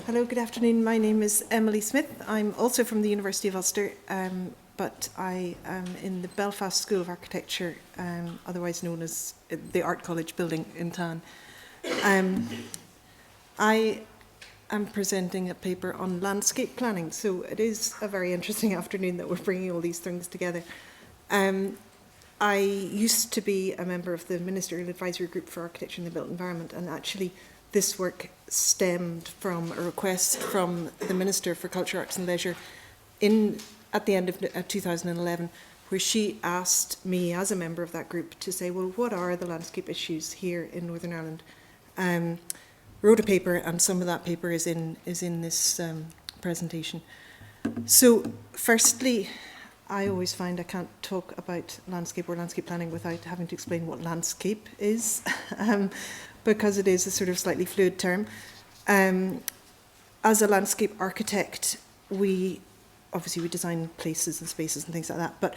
Hello, good afternoon. My name is Emily Smyth. I'm also from the University of Ulster, but I am in the Belfast School of Architecture, otherwise known as the Art College building in town. I am presenting a paper on landscape planning, so it is a very interesting afternoon that we're bringing all these things together. I used to be a member of the Ministerial Advisory Group for Architecture and the Built Environment, and actually this work stemmed from a request from the Minister for Culture, Arts and Leisure at the end of 2011, where she asked me as a member of that group to say, well, what are the landscape issues here in Northern Ireland? Wrote a paper, and some of that paper is in this presentation. So firstly, I always find I can't talk about landscape or landscape planning without having to explain what landscape is, because it is a sort of slightly fluid term. As a landscape architect, we design places and spaces and things like that, but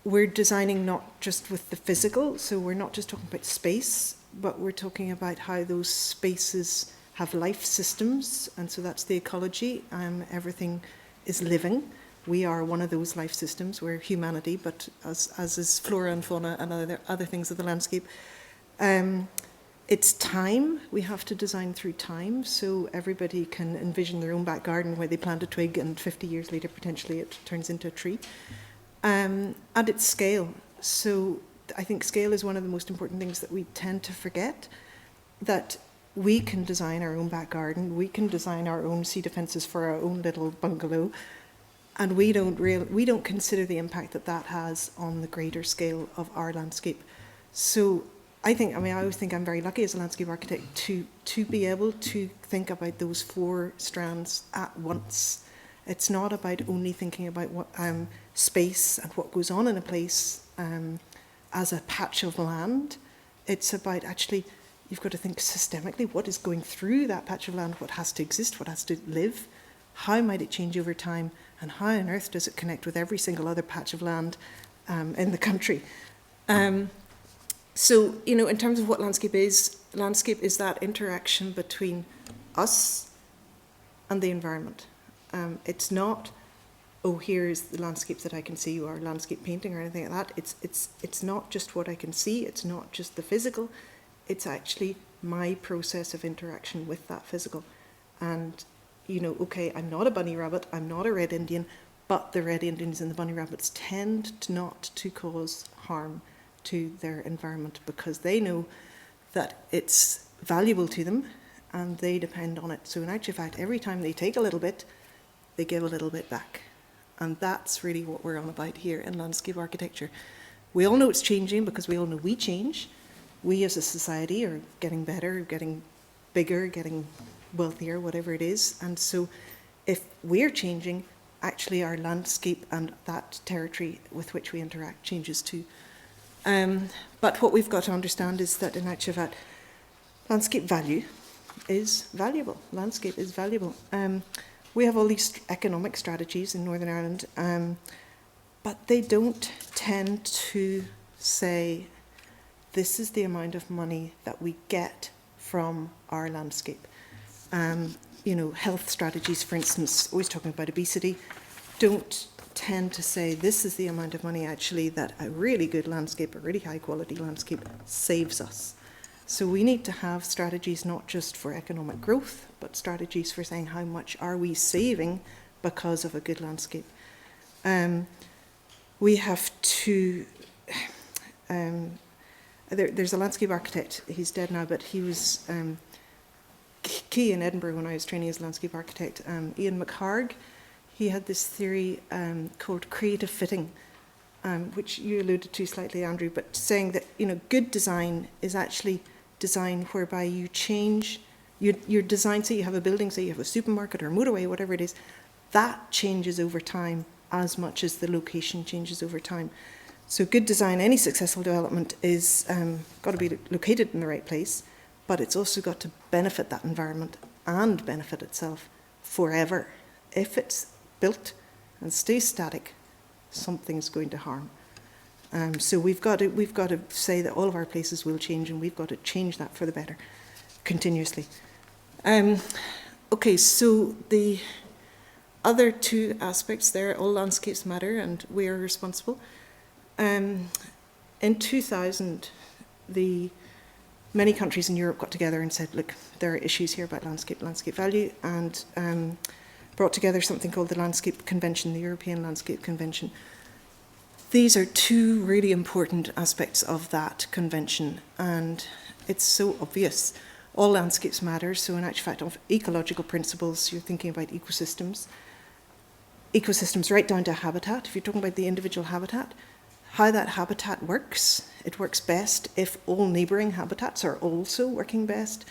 we're designing not just with the physical, so we're not just talking about space, but we're talking about how those spaces have life systems, and so that's the ecology. Everything is living. We are one of those life systems. We're humanity, but as is flora and fauna and other things of the landscape. It's time. We have to design through time, so everybody can envision their own back garden where they plant a twig and 50 years later potentially it turns into a tree. And it's scale. So I think scale is one of the most important things that we tend to forget, that we can design our own back garden, we can design our own sea defences for our own little bungalow, and we don't consider the impact that has on the greater scale of our landscape. So I always think I'm very lucky as a landscape architect to be able to think about those four strands at once. It's not about only thinking about what space and what goes on in a place as a patch of land. It's about actually, you've got to think systemically, what is going through that patch of land, what has to exist, what has to live, how might it change over time, and how on earth does it connect with every single other patch of land in the country. So, in terms of what landscape is that interaction between us and the environment. It's not, oh, here's the landscape that I can see, or landscape painting or anything like that. It's not just what I can see, it's not just the physical, it's actually my process of interaction with that physical. And, okay, I'm not a bunny rabbit, I'm not a red Indian, but the red Indians and the bunny rabbits tend not to cause harm to their environment because they know that it's valuable to them and they depend on it. So in actual fact, every time they take a little bit, they give a little bit back. And that's really what we're on about here in landscape architecture. We all know it's changing because we all know we change. We as a society are getting better, getting bigger, getting wealthier, whatever it is. And so if we're changing, actually our landscape and that territory with which we interact changes too. But what we've got to understand is that in actual fact, landscape value is valuable. Landscape is valuable. We have all these economic strategies in Northern Ireland, but they don't tend to say, this is the amount of money that we get from our landscape. Health strategies, for instance, always talking about obesity, don't tend to say this is the amount of money actually that a really good landscape, a really high quality landscape saves us. So we need to have strategies not just for economic growth, but strategies for saying how much are we saving because of a good landscape. We have to, there's a landscape architect, he's dead now, but he was key in Edinburgh when I was training as a landscape architect, Ian McHarg. He had this theory called creative fitting, which you alluded to slightly, Andrew, but saying that good design is actually design whereby you change your design. Say you have a building, say you have a supermarket or a motorway, whatever it is, that changes over time as much as the location changes over time. So good design, any successful development is got to be located in the right place, but it's also got to benefit that environment and benefit itself forever. If it's built and stays static, something's going to harm. So we've got to say that all of our places will change, and we've got to change that for the better continuously. Okay, so the other two aspects there, all landscapes matter and we are responsible. In 2000, many countries in Europe got together and said, look, there are issues here about landscape value, and brought together something called the Landscape Convention, the European Landscape Convention. These are two really important aspects of that convention, and it's so obvious. All landscapes matter, so in actual fact, of ecological principles, you're thinking about ecosystems right down to habitat. If you're talking about the individual habitat, how that habitat works, it works best if all neighbouring habitats are also working best.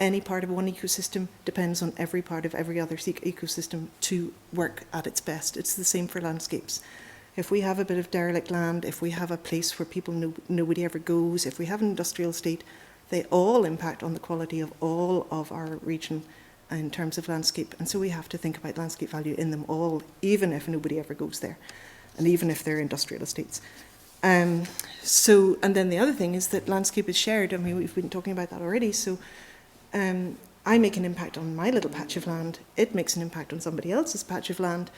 Any part of one ecosystem depends on every part of every other ecosystem to work at its best. It's the same for landscapes. If we have a bit of derelict land, if we have a place where nobody ever goes, if we have an industrial estate, they all impact on the quality of all of our region in terms of landscape. And so we have to think about landscape value in them all, even if nobody ever goes there, and even if they're industrial estates. And then the other thing is that landscape is shared. I mean, we've been talking about that already. So I make an impact on my little patch of land. It makes an impact on somebody else's patch of land.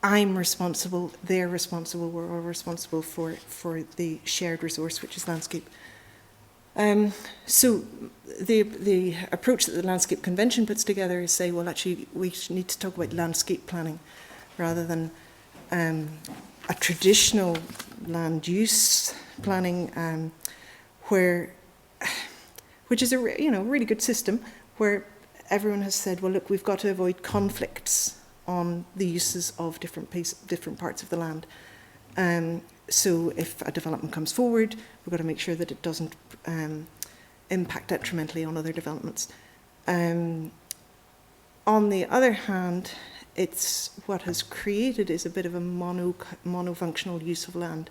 I'm responsible, they're responsible, we're all responsible for the shared resource, which is landscape. So the approach that the Landscape Convention puts together is say, well, actually, we need to talk about landscape planning rather than a traditional land use planning, which is a really good system where everyone has said, well, look, we've got to avoid conflicts on the uses of different parts of the land. So if a development comes forward, we've got to make sure that it doesn't impact detrimentally on other developments. On the other hand, it's what has created is a bit of a monofunctional use of land,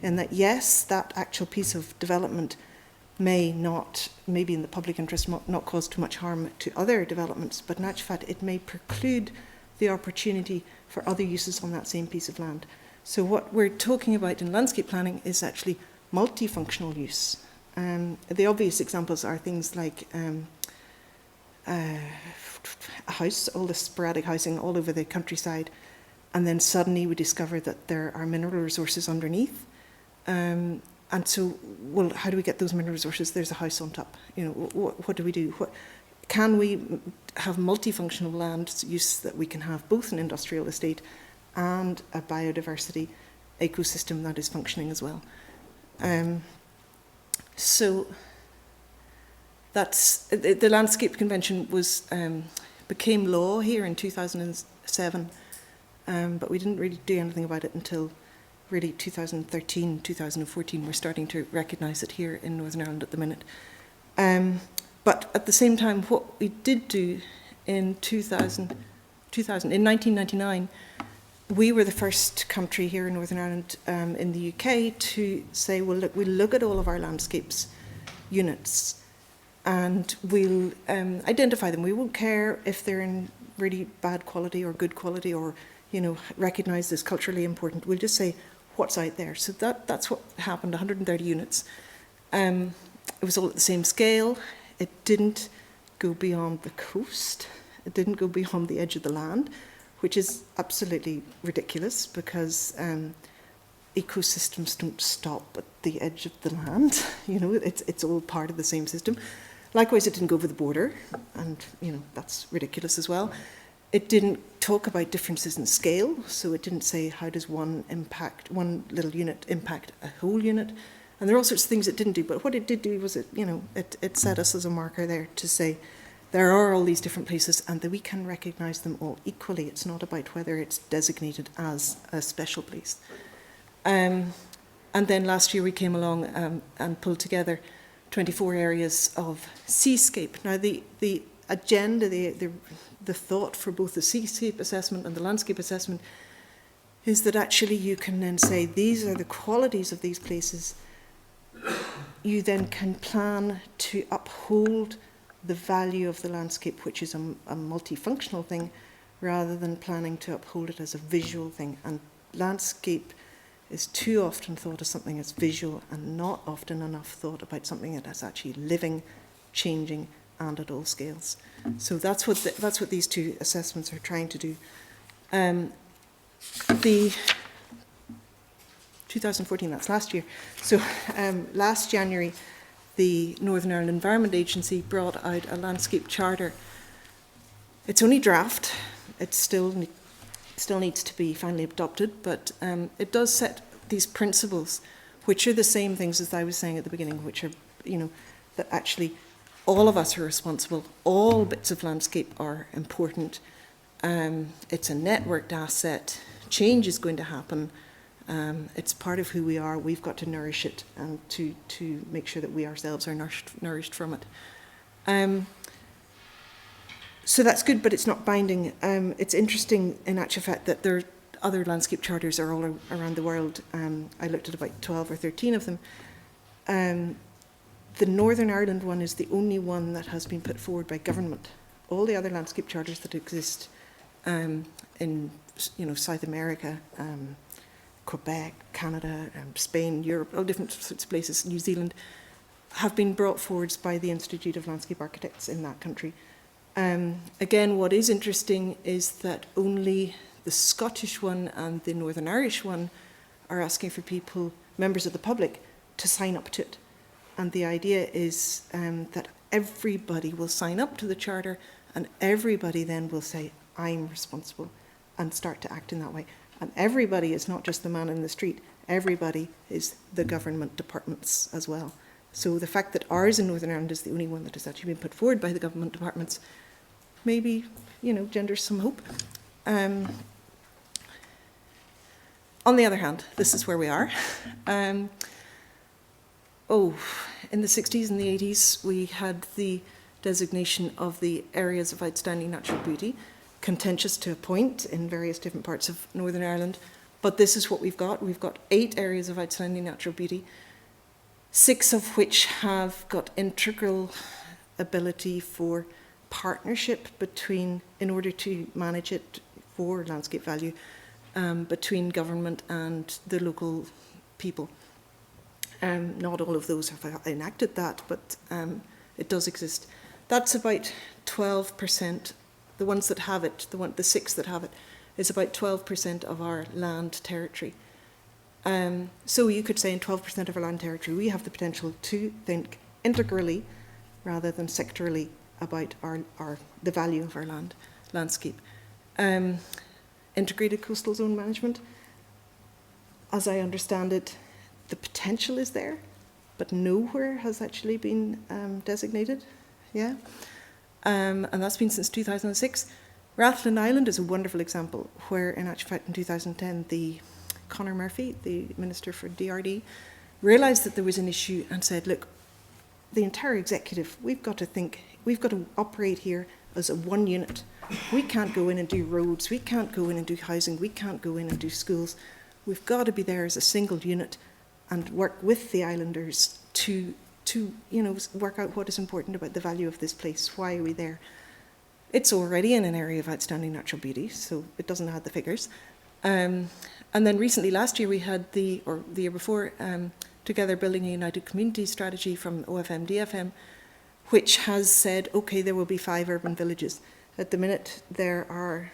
in that yes, that actual piece of development may not, maybe in the public interest, not cause too much harm to other developments, but in actual fact it may preclude the opportunity for other uses on that same piece of land. So what we're talking about in landscape planning is actually multifunctional use. The obvious examples are things like a house, all the sporadic housing all over the countryside, and then suddenly we discover that there are mineral resources underneath. And so, well, how do we get those mineral resources? There's a house on top. What do we do? Can we have multifunctional land use that we can have both an industrial estate and a biodiversity ecosystem that is functioning as well? So that's the Landscape Convention became law here in 2007, but we didn't really do anything about it until really 2013, 2014. We're starting to recognise it here in Northern Ireland at the minute. But at the same time, what we did do in 1999, we were the first country here in Northern Ireland in the UK to say, well, look, we'll look at all of our landscapes units and we'll identify them. We won't care if they're in really bad quality or good quality or, recognised as culturally important. We'll just say what's out there. So that's what happened, 130 units. It was all at the same scale. It didn't go beyond the coast. It didn't go beyond the edge of the land, which is absolutely ridiculous because ecosystems don't stop at the edge of the land. It's all part of the same system. Likewise, it didn't go over the border, and that's ridiculous as well. It didn't talk about differences in scale, so it didn't say how does one little unit impact a whole unit. And there are all sorts of things it didn't do, but what it did do was it set us as a marker there to say there are all these different places and that we can recognise them all equally. It's not about whether it's designated as a special place. And then last year we came along and pulled together 24 areas of seascape. Now the agenda, the thought for both the seascape assessment and the landscape assessment is that actually you can then say these are the qualities of these places. You then can plan to uphold the value of the landscape, which is a multifunctional thing, rather than planning to uphold it as a visual thing. And landscape is too often thought of something as visual and not often enough thought about something that is actually living, changing, and at all scales. So that's what these two assessments are trying to do. The 2014, that's last year. So last January, the Northern Ireland Environment Agency brought out a landscape charter. It's only draft. It still needs to be finally adopted, but it does set these principles, which are the same things as I was saying at the beginning, which are, that actually all of us are responsible. All bits of landscape are important. It's a networked asset. Change is going to happen. It's part of who we are. We've got to nourish it and to make sure that we ourselves are nourished from it. So that's good, but it's not binding. It's interesting, in actual fact, that there are other landscape charters are all around the world. I looked at about 12 or 13 of them. The Northern Ireland one is the only one that has been put forward by government. All the other landscape charters that exist in South America, Quebec, Canada, Spain, Europe, all different sorts of places, New Zealand, have been brought forwards by the Institute of Landscape Architects in that country. Again, what is interesting is that only the Scottish one and the Northern Irish one are asking for people, members of the public, to sign up to it. And the idea is that everybody will sign up to the charter, and everybody then will say, I'm responsible, and start to act in that way. And everybody is not just the man in the street, everybody is the government departments as well. So the fact that ours in Northern Ireland is the only one that has actually been put forward by the government departments maybe, genders some hope. On the other hand, this is where we are. In the 60s and the 80s, we had the designation of the areas of outstanding natural beauty, contentious to a point in various different parts of Northern Ireland, but this is what we've got. We've got 8 areas of outstanding natural beauty, 6 of which have got integral ability for partnership in order to manage it for landscape value, between government and the local people. Not all of those have enacted that, but it does exist. That's about 12%. The ones that have it, the 6 that have it, is about 12% of our land territory. So you could say in 12% of our land territory, we have the potential to think integrally rather than sectorally about the value of our landscape. Integrated coastal zone management, as I understand it, the potential is there, but nowhere has actually been designated. Yeah, and that's been since 2006. Rathlin Island is a wonderful example where, in actual fact, in 2010, Conor Murphy, the Minister for DRD, realised that there was an issue and said, look, the entire executive, we've got to operate here as a one unit. We can't go in and do roads, we can't go in and do housing, we can't go in and do schools. We've got to be there as a single unit and work with the islanders to work out what is important about the value of this place. Why are we there? It's already in an area of outstanding natural beauty, so it doesn't add the figures. And then recently, last year, we had the year before, Together Building a United Community strategy from OFM, DFM, which has said, okay, there will be 5 urban villages. At the minute, there are,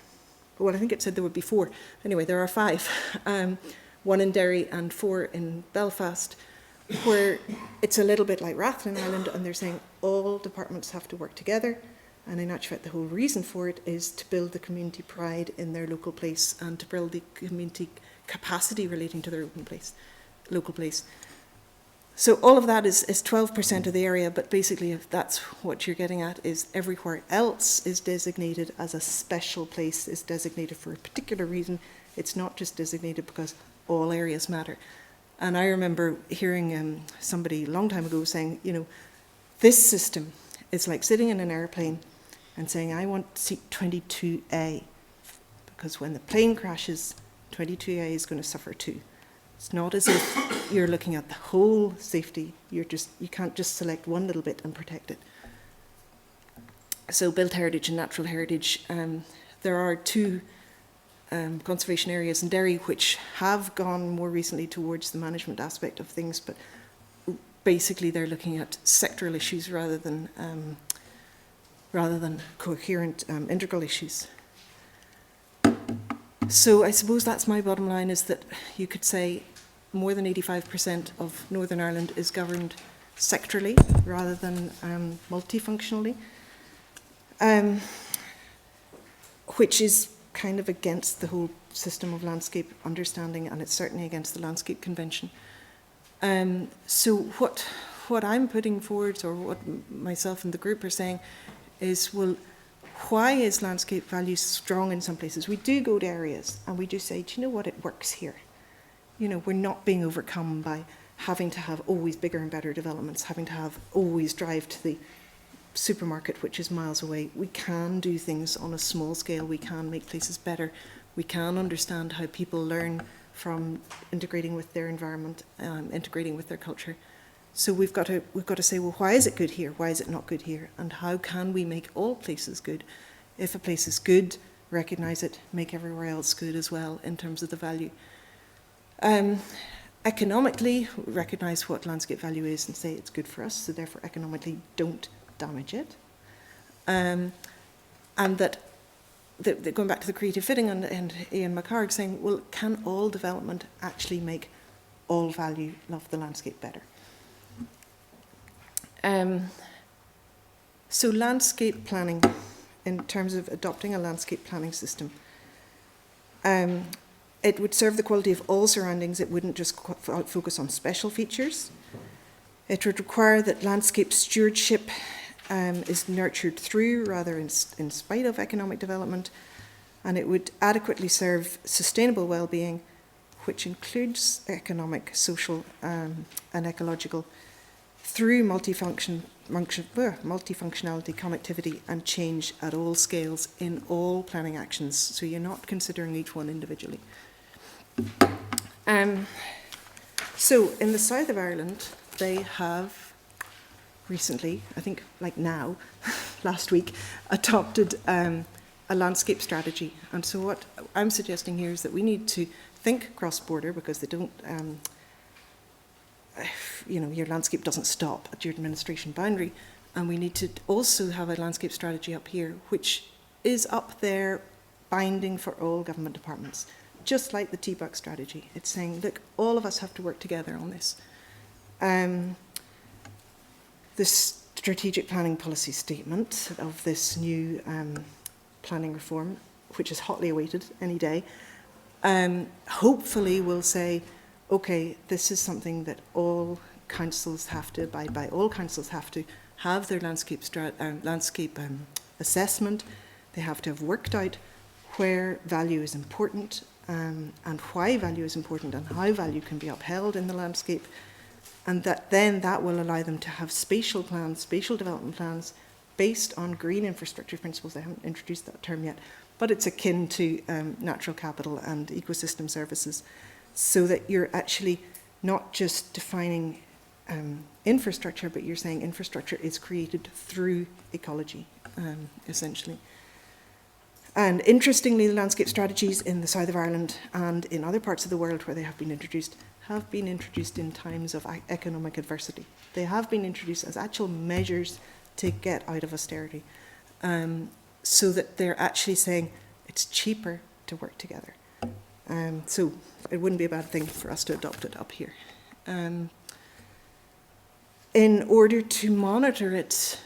well, I think it said there would be 4. Anyway, there are 5. 1 in Derry and 4 in Belfast, where it's a little bit like Rathlin Island, and they're saying all departments have to work together. And in actual fact, the whole reason for it is to build the community pride in their local place and to build the community capacity relating to their local place. So all of that is 12% of the area, but basically if that's what you're getting at, is everywhere else is designated as a special place, is designated for a particular reason. It's not just designated because all areas matter. And I remember hearing somebody a long time ago saying, this system is like sitting in an airplane and saying, I want seat 22A, because when the plane crashes, 22A is going to suffer too. It's not as if you're looking at the whole safety. You can't just select one little bit and protect it. So built heritage and natural heritage, there are 2 conservation areas in Derry which have gone more recently towards the management aspect of things, but basically they're looking at sectoral issues rather than rather than coherent integral issues. So I suppose that's my bottom line, is that you could say more than 85% of Northern Ireland is governed sectorally rather than multifunctionally, which is kind of against the whole system of landscape understanding, and it's certainly against the Landscape Convention. So what I'm putting forward, or what myself and the group are saying, is, well, why is landscape value strong in some places? We do go to areas and we do say, do you know what, it works here. You know, we're not being overcome by having to have always bigger and better developments, having to have always drive to the supermarket, which is miles away. We can do things on a small scale. We can make places better. We can understand how people learn from integrating with their environment, integrating with their culture. So we've got to say, well, why is it good here? Why is it not good here? And how can we make all places good? If a place is good, recognise it, make everywhere else good as well in terms of the value. Economically, recognise what landscape value is and say it's good for us, so therefore economically don't damage it. And that going back to the creative fitting and Ian McHarg saying, well, can all development actually make all value of the landscape better? So landscape planning, in terms of adopting a landscape planning system, it would serve the quality of all surroundings. It wouldn't just focus on special features. It would require that landscape stewardship is nurtured through rather in spite of economic development, and it would adequately serve sustainable well-being, which includes economic, social and ecological, through multifunctionality, connectivity and change at all scales in all planning actions. So you're not considering each one individually. So in the south of Ireland, they have recently, I think like now, last week, adopted a landscape strategy. And so what I'm suggesting here is that we need to think cross-border, because they don't, you know, your landscape doesn't stop at your administration boundary. And we need to also have a landscape strategy up here, which is up there binding for all government departments. Just like the TBUC strategy. It's saying, look, all of us have to work together on this. The strategic planning policy statement of this new planning reform, which is hotly awaited any day, hopefully will say, okay, this is something that all councils have to abide by. All councils have to have their landscape assessment. They have to have worked out where value is important, and why value is important, and how value can be upheld in the landscape, and that will allow them to have spatial plans, spatial development plans, based on green infrastructure principles. They haven't introduced that term yet, but it's akin to natural capital and ecosystem services, so that you're actually not just defining infrastructure, but you're saying infrastructure is created through ecology, essentially. And interestingly, the landscape strategies in the south of Ireland and in other parts of the world where they have been introduced in times of economic adversity. They have been introduced as actual measures to get out of austerity, so that they're actually saying it's cheaper to work together. So it wouldn't be a bad thing for us to adopt it up here. In order to monitor it,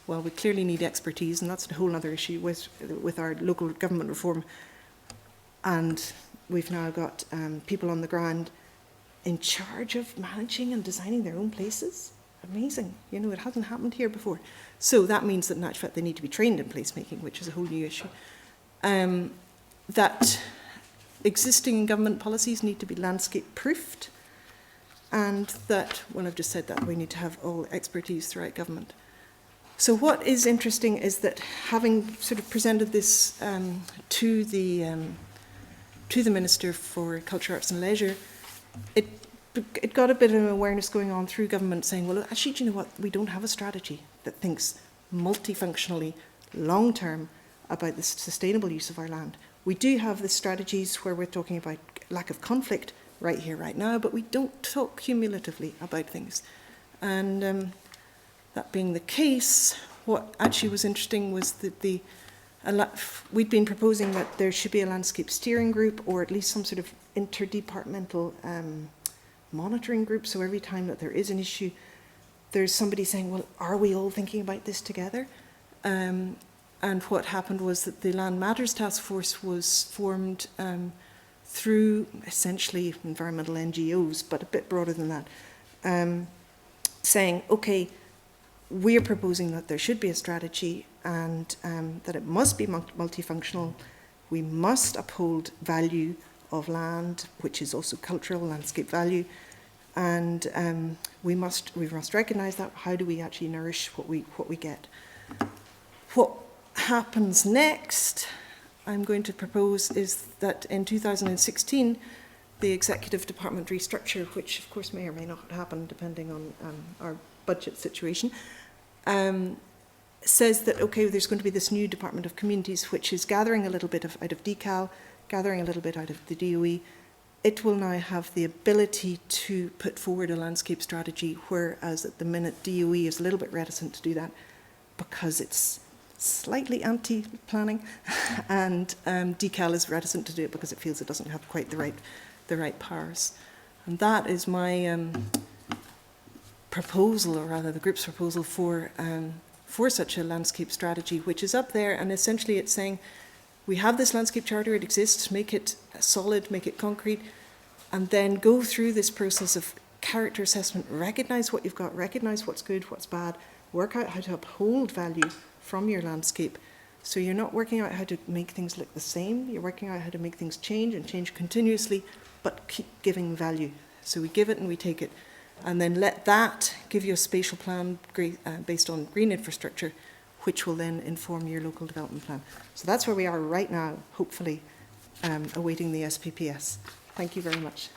well, we clearly need expertise, and that's a whole other issue with our local government reform. And we've now got people on the ground in charge of managing and designing their own places. Amazing. You know, it hasn't happened here before. So that means that in actual fact they need to be trained in placemaking, which is a whole new issue. That existing government policies need to be landscape proofed, and that, well, I've just said that, we need to have all expertise throughout government. So what is interesting is that, having sort of presented this to the Minister for Culture, Arts and Leisure, it got a bit of awareness going on through government saying, well, actually, do you know what? We don't have a strategy that thinks multifunctionally, long-term, about the sustainable use of our land. We do have the strategies where we're talking about lack of conflict right here, right now, but we don't talk cumulatively about things. And that being the case, what actually was interesting was that we'd been proposing that there should be a landscape steering group, or at least some sort of interdepartmental monitoring group, so every time that there is an issue, there's somebody saying, well, are we all thinking about this together? And what happened was that the Land Matters Task Force was formed through essentially environmental NGOs, but a bit broader than that, saying, okay, we're proposing that there should be a strategy and that it must be multifunctional. We must uphold value of land, which is also cultural landscape value, and we must recognise that. How do we actually nourish what we get? What happens next, I'm going to propose, is that in 2016, the executive department restructure, which of course may or may not happen depending on our budget situation, says that, okay, there's going to be this new Department of Communities, which is gathering a little bit out of DECAL, gathering a little bit out of the DOE. It will now have the ability to put forward a landscape strategy, whereas at the minute DOE is a little bit reticent to do that because it's slightly anti-planning, and DECAL is reticent to do it because it feels it doesn't have quite the right powers. And that is my proposal, or rather the group's proposal for such a landscape strategy, which is up there, and essentially it's saying, we have this landscape charter, it exists, make it solid, make it concrete, and then go through this process of character assessment, recognise what you've got, recognise what's good, what's bad, work out how to uphold value from your landscape. So you're not working out how to make things look the same, you're working out how to make things change and change continuously, but keep giving value. So we give it and we take it, and then let that give you a spatial plan based on green infrastructure, which will then inform your local development plan. So that's where we are right now, hopefully awaiting the SPPS. Thank you very much.